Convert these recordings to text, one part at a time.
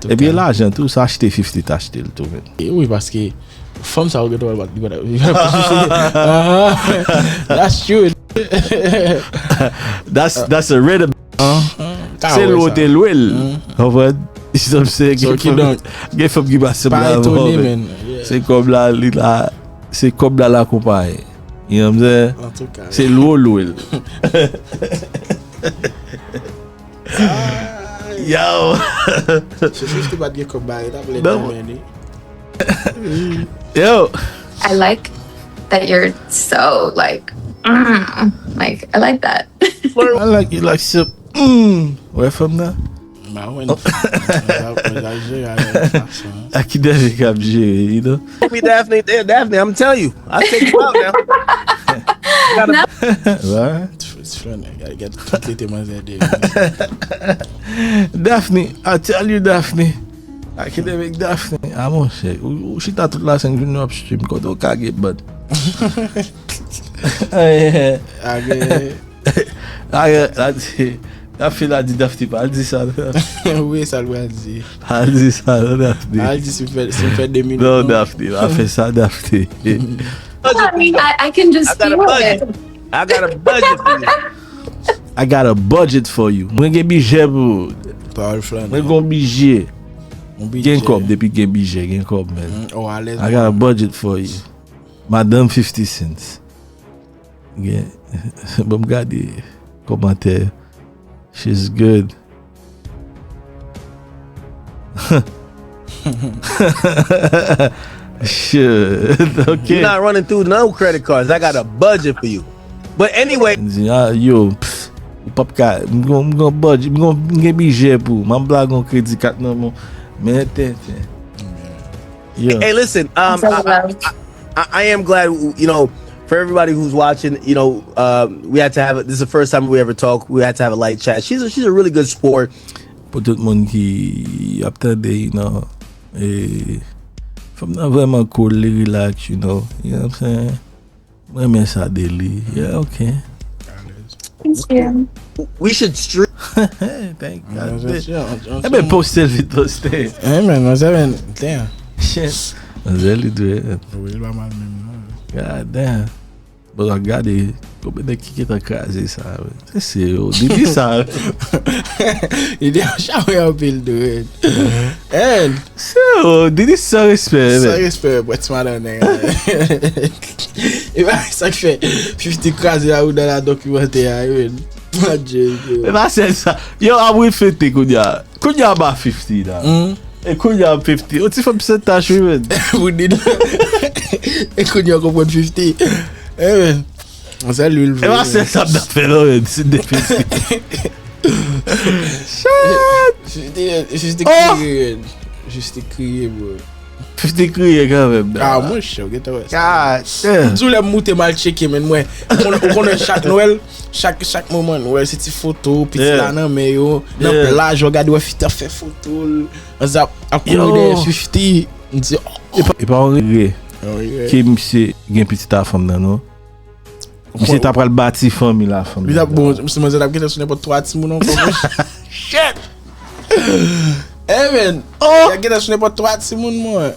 Et puis l'argent, tout ça, acheter 50, t'acheter le tout. Oui, parce que Fanm ça regarde about that's true. That's a rhythm. C'est l'hôtel l'huile. En fait, c'est qu'il faut qu'il passe là. C'est comme là, c'est comme là la compagnie. You know what I'm saying? En tout cas. C'est l'huile. Yo. Je sais que pas de comme bail, Yo. I like that you're so like I like that. I like you like soup. Where from now? Bah ouais. Akademiks ap jere, you know? Me Daphne, I'm telling you. I'll take you out now. Right? It's funny. Gotta get complete my idea. Daphne, I tell you Daphne. Akademiks Daphne. A mon chè. Ou chita tout la 5 journée upstream kote ou ka get bad. A fè la di Daphne pa, al di sa. Oui, ça le dit. Al di sa, Daphne. Al dit si fait 2 minutes. Non, Daphne, a fè sa Daphne. I mean, I can just feel it. I got a budget for you. I got a budget for you. Mwen gen bije pou. Mwen gen bije. Gen kop depi gen bije, gen kop men. Oh, à l'aise. I got a budget for you. Madanm 50 cents. Gen. Bon gade commentaire. She's good. Shit. Okay. You're not running through no credit cards. I got a budget for you. But anyway, yo, pop ka, m gon budget, m gon gen bije pou. Man blag on crédit card nan mon. Men ten. Yo. hey, listen. I am glad, you know, for everybody who's watching, you know, we had to have this is the first time we ever talk. We had to have a light chat. She's a really good sport. Pour tout moun ki ap tande, you know, Fanm nan vraiment cool, relax, you know what I'm saying? Mwen men sa deli. Yeah, okay. Thank you. We should stream. Thank God. Ben poste poste. Man, was even damn. Shit. Really do it. Oui, pas mal même. God damn. But I got it. Come de kick ta Kraze sa. C'est yo. Diddy sa. Il est jamais un pile de it. And So, Diddy sans respect. sans respect, but c'est Madanm. Et bah ça fait 50 Kraze là ou dans la documentaire. Et bah c'est ça. Yo, a we fête Kounya. Kounya ba 50 là. Et Kounya 50. O ti fè percentage oui. Vous dites. Et Kounya comprend 50. Eh on salue le. Et bah c'est ça n'a fait là, c'est difficile. Juste crier, bro. 50 Kriye quand même. Ah, moi, je suis chaud, get away. God damn. Tous les moutes mal checké, mais moi, on a chaque Noël, chaque moment, ouais, c'est des photos, petit là, non, mais yo, dans plage, je regarde, ouais, fait photo, on zap, à courir des 50, on dit, Et pas on regret. Qui monsieur gen petit ta femme nan non. Monsieur t'a pral bâti famille la femme. Mais bon, monsieur m'a dit que ce n'est pas 3 petits moun encore. Shit. Eh men, il y a ce n'est pas 3 petits moun moi.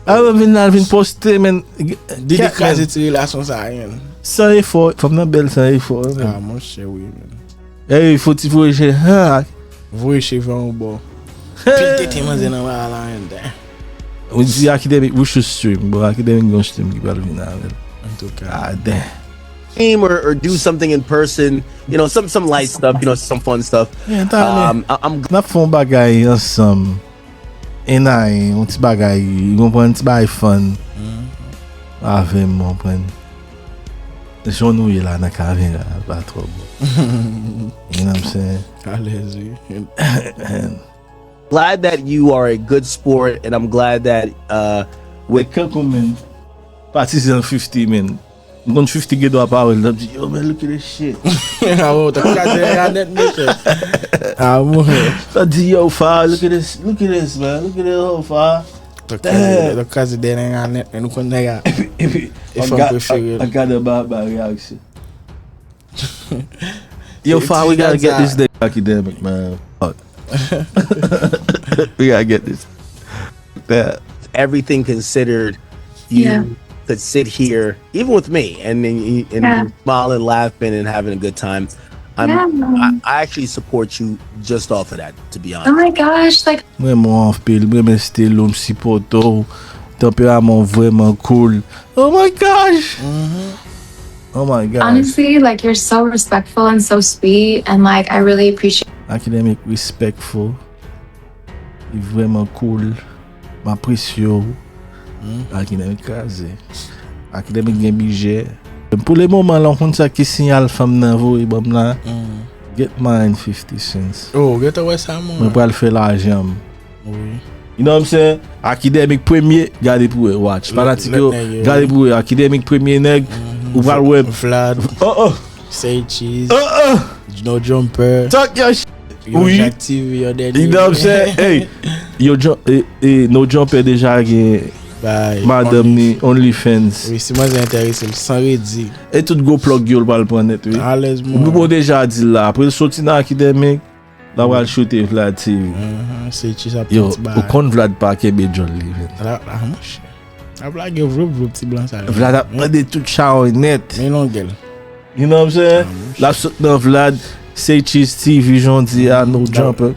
Ah vin poster men Diddy Kraze ti relation ça rien. Ça est fort, femme nan belle ça est fort. Ah mon cher oui men. Eh il faut chez Voye chez van bon. Pile tete man nan la là. On dit Akademiks we should stream, but Akademiks gon stream qui va venir avec. En tout cas. Ah damn. Or do something in person, you know, some light stuff, you know, some fun stuff. Yeah, I'm na fon bagay ensemble. Et aí, on ti bagay, on prend ti bagay fun. Avec moi prend. Je nous y là na caméra, pas trop bon. You know what I'm saying? Allez-y. glad that you are a good sport, and I'm glad that with Kirkman parties in 50 men. I'm going 50 get up power. Yo man, look at this shit. Oh, the net mission. Yo far, look at this man, look at this whole far. The Kraze there ain't net and kon nega. I got a bad reaction. Yo far, we gotta get this day Akademiks, man. We gotta get this. That. Everything considered, you could sit here, even with me, and smiling, laughing, and having a good time. I actually support you just off of that, to be honest. Oh my gosh, like Vraiment en pile, vraiment c'était l'homme si poto, tempérament vraiment cool. Oh my gosh. Oh my gosh. honestly, like you're so respectful and so sweet, and like I really appreciate. Academic respectful. Il vraiment cool. M'apprécie. Akademiks Kraze. Akademiks gen budget. Pour le moment, là, on ça qui signale femme nan vo et bam là. Get mine 50 cents. Oh, get away ça moi. Je vais le faire l'argent. Oui. You know what I'm saying? Akademiks premier, gardez pour eux, watch. Fanatiko, gardez pour eux. Akademiks premier nèg, ou va le web. Vlad. Oh. Say cheese. No jumper. Talk your shit. Oui. Active your daddy. You know what I'm saying? Hey, no jumper déjà gen Madanm ni OnlyFans. Oui, si moi j'ai intéressé, sans redit. Et tout go plug yo le prendre net, oui. À l'aise moi. Ou bon déjà dit là, après sorti dans Akademiks, là va shooter Vlad TV. C'est cheese à Yo, petit bar. ou kon Vlad pa kebe jolly. Là, mon cher. A blague vro petit blanc ça. Vlad a prendre tout chao net. Mais non gueule. You know what I'm saying? Là sorti dans Vlad, say cheese TV jondi a no jumper.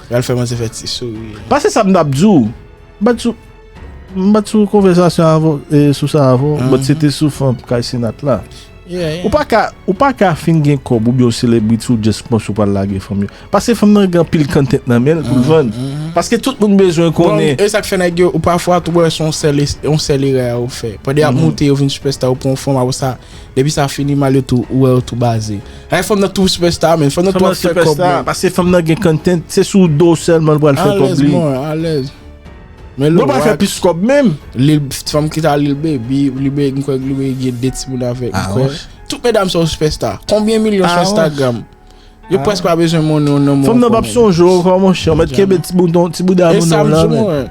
Elle fait moi c'est fait sourire. Parce que ça m'abdou. Mbatsu conversation avant sous ça avant, mais c'était sous Fanm Kaisinat là. Yeah. Ou pas ka fin gen kob ou bien celebrity ou just pense ou pas laguer Fanm yo. Parce que Fanm nan gen pile content nan men pour vendre. Parce que tout le monde besoin connaît. Et ça que fait nèg ou parfois tu vois son sel ou fait. Pendant monter ou une superstar ou pour Fanm ou ça. Depuis ça fini mal tout ou tout basé. Ay Fanm nan tout superstar mais Fanm nan tout faire kob. Parce que Fanm nan gen content, c'est sous dos seulement pour le faire kob li. À l'aise. Mais on va faire plus kob même. Les femmes qui t'a Lil Baby, Lil Baby quoi Lil Baby des petits moun avec. Toutes mesdames sont superstars. Combien de millions sur Instagram? Yo presque pas besoin mon nom. Femme nan pas son jour comment cher, mettre kebe petit bout d'amour là.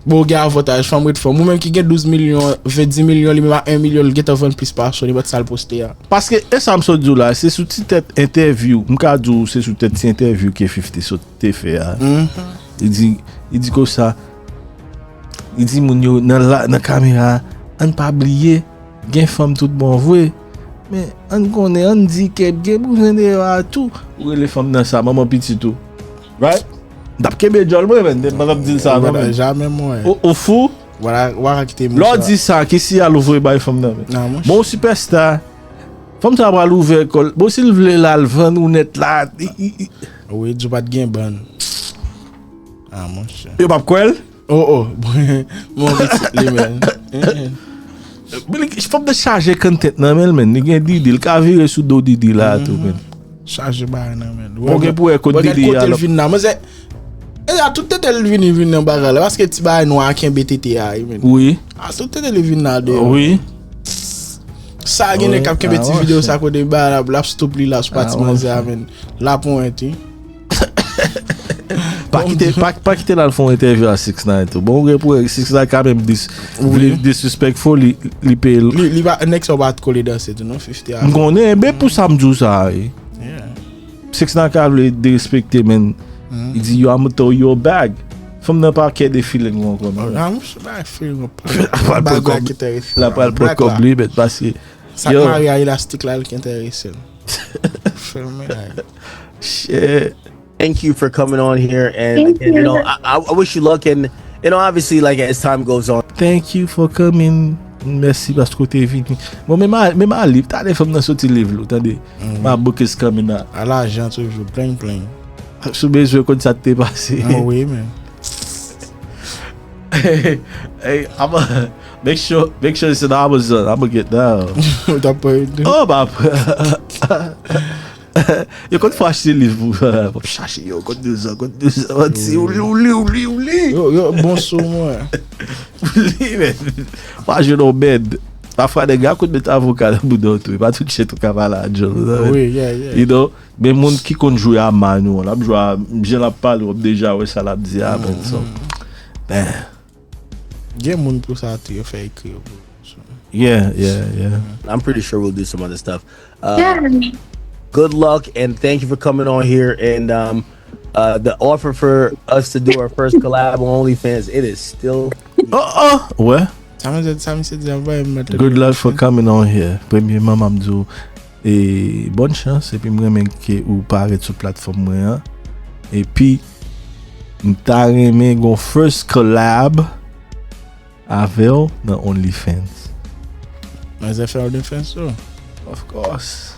Bon gars avantage femme with femme. Moi même qui gagne 12 millions, 20 millions, lui même 1 million, il get a 20 plus par son, il va ça poster. Parce que ça me so dit là, c'est sous tête interview. M'ka dit c'est sous tête interview que 50 so te fait. Il dit comme ça. Il dit moun yo dans la caméra, on pas oublier gen femme tout bon vrai. Mais on connaît on dit que gen besoin de tout. Ou les femmes dans ça maman petit tout. Right? D'ap kebe jol moi men, madame dit ça jamais moi. Au fou, voilà qui t'aime. l'autre dit ça qui si à l'ouvrir by femme nan. Bon superstar. Femme ça va l'ouvrir école. Bon s'il veut la le vendre ou net là. Oui, du pas de gain bon. Ah mon cher. Yo pas quoi? Oh, mon petit les men. Je faut de charger content nan men, ni gen Diddy, il ka virer sous do Diddy là tout men. Charger ba nan men. Bon gen pour écouter Diddy là. Mais c'est a tout tête elle vinn dans bagarre parce que ti ba noir qui BTT a men. Oui. Ah tout tête elle vinn là de. Oui. Ça gen cap que petit vidéo ça ko de ba la stop li là sur bâtiment ça men. La pointe. Pas quitter là le fond interview à 6ix9ine tout. Bon pour 6ix9ine quand même disrespectful li paye. Li va next on va coller dans c'est non 50. On connaît ben pour ça me dit ça. 6ix9ine quand le disrespecter men. Il dit you am to your bag. Femme n'a pas qu'il des feeling comme ça. Ah, je feeling pas. La pas le combler mais parce que ça Maria élastique là qui intéresse. Shit. Thank you for coming on here, and you know, I wish you luck, and you know, obviously, like as time goes on. Thank you for coming. Merci parce que tu es venu. Bon, même à livre, t'as des femmes dans ce livre, attendez. My book is coming out. À l'argent toujours plein. Je besoin quand ça t'est passé. Ah oui, man. Hey, make sure it's on Amazon. I'm gonna get down. Oh, bah. Yo quand faut acheter livre pour chercher yo quand 2 ans ouli yo bon sou moi pas je no bed parfois des gars qui mettent avocat dans boudon tout pas tout chez tout cavala oui yeah you know mais monde qui compte jouer à manu là jouer je la parle déjà ouais ça l'a dit ah ben so ben gen monde pour ça tu fait écrire yeah I'm pretty sure we'll do some other stuff. Yeah. Good luck and thank you for coming on here, and The offer for us to do our first collab on OnlyFans, it is still. Ouais. Good luck for coming on here. Premièrement, m'amdou et bonne chance et puis m'remen que ou paraît sur plateforme moi. Et puis m'ta remen gon first collab avec dans OnlyFans. Mas é faire OnlyFans so. Of course.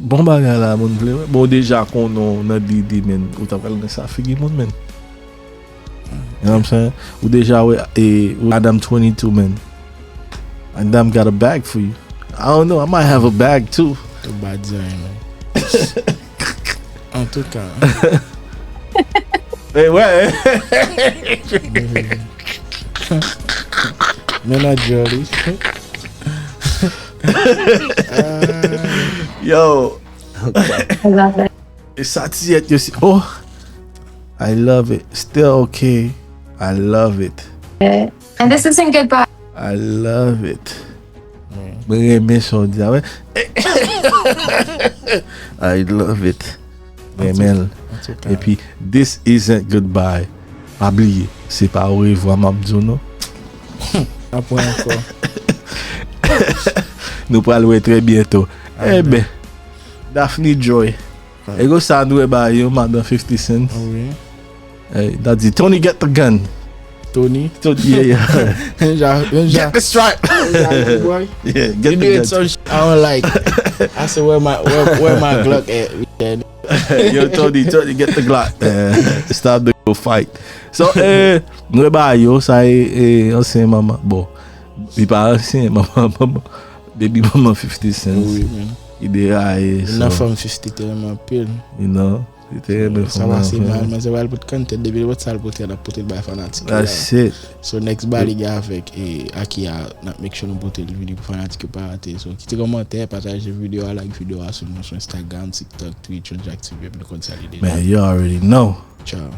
Bon bagay la moun vle. Bon déjà qu'on nan Diddy men ou ta pral sa figi moun men. You know what I'm saying? Ou déjà ou Madanm 22 man. Madanm got a bag for you. I don't know, I might have a bag too. Too bad man. En tout cas. Hey, ouais. Mais not jolly. Yo. Okay. I love it. It's yet you see. Oh, I love it. Still okay. I love it. And this isn't goodbye. I love it. I love it. Amen. Et puis, this isn't goodbye. Oubliez, c'est pas au revoir, m'abdou, non? Après encore. Nous parlons très bientôt. Eh ben, Daphne Joy. Et go sound way by you, Madanm 50 Cent. Oh oui. Hey, that's it. Tony, get the gun. Tony. Yeah. Get the strap. Yeah, get You the doing gun. some shit I don't like. I said where my Glock at? Yo, Tony, get the Glock. Stop the go fight. So, nous ba yo, ça ancien maman. Bon, il pas ancien maman. Baby mama 50 Cent. Oui, man. Il est high. La femme 50 tellement pile. You know, c'était Ça va c'est mal, mais ça va pour content depuis votre salle pour la porter by fanatique. That's it. So next body gars avec Aki a make sure nous porter le vidéo pour fanatique pas rater. So quittez commentaire, partagez vidéo, like vidéo sur Instagram, TikTok, Twitch, on active le consolider. Man, you already know. Ciao.